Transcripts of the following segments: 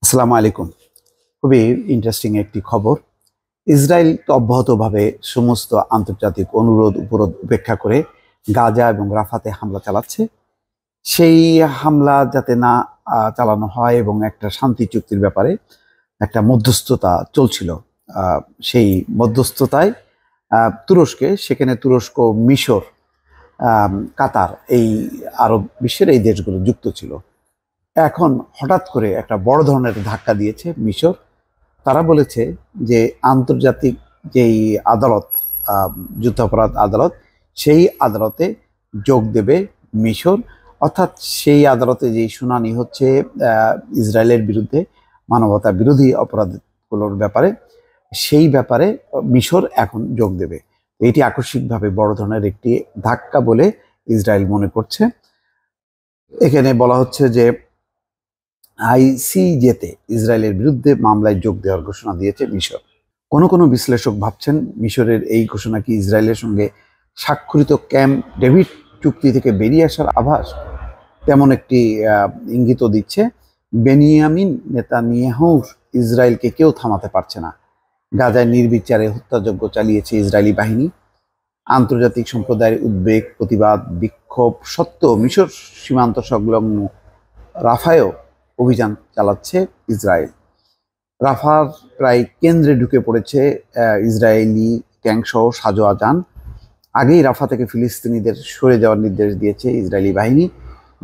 আসসালামু আলাইকুম। খুবই ইন্টারেস্টিং একটি খবর। ইসরায়েল তো অব্যাহতভাবে সমস্ত আন্তর্জাতিক অনুরোধ উপরোধ উপেক্ষা করে গাজা এবং রাফাতে হামলা চালাচ্ছে। সেই হামলা যাতে না চালানো হয় এবং একটা শান্তি চুক্তির ব্যাপারে একটা মধ্যস্থতা চলছিল। সেই মধ্যস্থতায় সেখানে তুরস্ক, মিশর, কাতার, এই আরব বিশ্বের এই দেশগুলো যুক্ত ছিল। এখন হঠাৎ করে একটা বড় ধরনের ধাক্কা দিয়েছে মিশর। তারা বলেছে যে আন্তর্জাতিক যেই আদালত, যুদ্ধাপরাধ আদালত, সেই আদালতে যোগ দেবে মিশর। অর্থাৎ সেই আদালতে যেই শুনানি হচ্ছে ইসরায়েলের বিরুদ্ধে মানবতা বিরোধী অপরাধগুলোর ব্যাপারে, সেই ব্যাপারে মিশর এখন যোগ দেবে। এটি আকস্মিকভাবে বড় ধরনের একটি ধাক্কা বলে ইসরায়েল মনে করছে। এখানে বলা হচ্ছে যে আইসিজেতে ইসরায়েলের বিরুদ্ধে মামলায় যোগ দেওয়ার ঘোষণা দিয়েছে মিশর। কোনো বিশ্লেষক ভাবছেন মিশরের এই ঘোষণা কি ইসরায়েলের সঙ্গে স্বাক্ষরিত ক্যাম্প ডেভিড চুক্তি থেকে বেরিয়ে আসার আভাস, তেমন একটি ইঙ্গিতও দিচ্ছে। বেনিয়ামিন নেতানিয়াহুর ইসরায়েলকে কেউ থামাতে পারছে না। গাজায় নির্বিচারে হত্যাযজ্ঞ চালিয়েছে ইসরায়েলি বাহিনী। আন্তর্জাতিক সম্প্রদায়ের উদ্বেগ, প্রতিবাদ, বিক্ষোভ সত্ত্বেও মিশর সীমান্ত সংলগ্ন রাফায়ও অভিযান চালাচ্ছে ইসরায়েল। রাফার প্রায় কেন্দ্রে ঢুকে পড়েছে ইসরায়েলি ট্যাঙ্কসহ সাজোয়া যান। আগেই রাফা থেকে ফিলিস্তিনিদের সরে যাওয়ার নির্দেশ দিয়েছে ইসরায়েলি বাহিনী,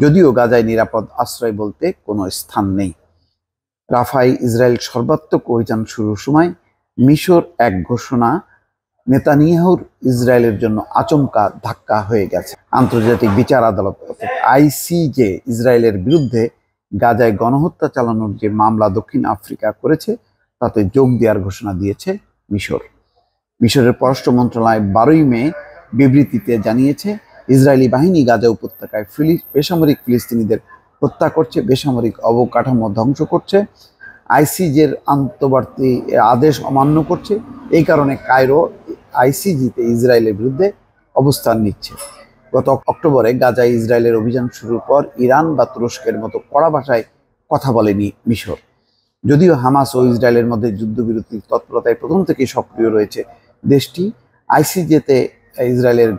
যদিও গাজায় নিরাপদ আশ্রয় বলতে কোনো স্থান নেই। রাফায় ইসরায়েল সর্বাত্মক অভিযান শুরুর সময় মিশর এক ঘোষণা নেতানিয়াহুর ইসরায়েলের জন্য আচমকা ধাক্কা হয়ে গেছে। আন্তর্জাতিক বিচার আদালত আইসিজে ইসরায়েলের বিরুদ্ধে গাজায় গণহত্যা চালানোর যে মামলা দক্ষিণ আফ্রিকা করেছে তাতে যোগ দেওয়ার ঘোষণা দিয়েছে মিশর। মিশরের পররাষ্ট্র মন্ত্রণালয় 12ই মে বিবৃতিতে জানিয়েছে, ইসরায়েলি বাহিনী গাজা উপত্যকায় বেসামরিক ফিলিস্তিনিদের হত্যা করছে, বেসামরিক অবকাঠামো ধ্বংস করছে, আইসিজের আন্তর্বর্তী আদেশ অমান্য করছে। এই কারণে কায়রো আইসিজিতে ইসরায়েলের বিরুদ্ধে অবস্থান নিচ্ছে। গত অক্টোবরে গাজায় ইসরায়েলের অভিযান শুরুর পর ইরান বা তুরস্কের মতো কড়া ভাষায় কথা বলেনি মিশর। যদিও হামাস ও ইসরায়েলের মধ্যে যুদ্ধবিরতির তৎপরতায় প্রথম থেকেই সক্রিয় রয়েছে দেশটি, আইসিজেতে ইসরায়েলের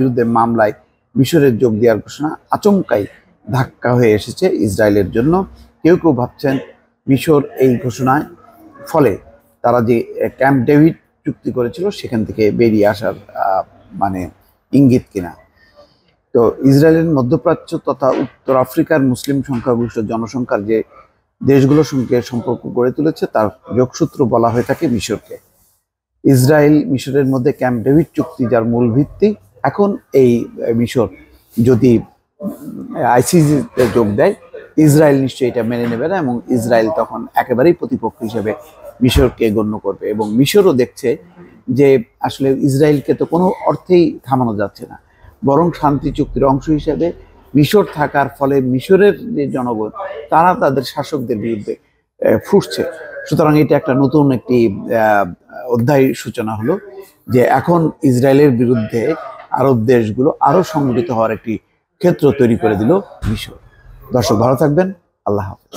বিরুদ্ধে মামলায় মিশরের যোগ দেওয়ার ঘোষণা আচমকাই ধাক্কা হয়ে এসেছে ইসরায়েলের জন্য। কেউ ভাবছেন মিশর এই ঘোষণায় ফলে তারা যে ক্যাম্প ডেভিড চুক্তি করেছিল সেখান থেকে বেরিয়ে আসার ইঙ্গিত কিনা। তো ইসরায়েলের মধ্যপ্রাচ্য তথা উত্তর আফ্রিকার মুসলিম সংখ্যাগরিষ্ঠ জনসংখ্যার যে দেশগুলোর সঙ্গে সম্পর্ক গড়ে তুলেছে তার যোগসূত্র বলা হয়ে থাকে মিশরকে। ইসরায়েল মিশরের মধ্যে ক্যাম্প ডেভিড চুক্তি যার মূল ভিত্তি। এখন এই মিশর যদি আইসিজিতে যোগ দেয়, ইসরায়েল নিশ্চয়ই এটা মেনে নেবে না এবং ইসরায়েল তখন একেবারেই প্রতিপক্ষ হিসেবে মিশরকে গণ্য করবে। এবং মিশরও দেখছে যে আসলে ইসরায়েলকে তো কোনো অর্থেই থামানো যাচ্ছে না, বরং শান্তি চুক্তির অংশ হিসেবে মিশর থাকার ফলে মিশরের যে জনগণ তারা তাদের শাসকদের বিরুদ্ধে ফুটছে। সুতরাং এটা একটা নতুন একটি অধ্যায় সূচনা হলো যে এখন ইসরায়েলের বিরুদ্ধে আরব দেশগুলো আরো সংগঠিত হওয়ার একটি ক্ষেত্র তৈরি করে দিল মিশর। দর্শক ভালো থাকবেন, আল্লাহ হাফেজ।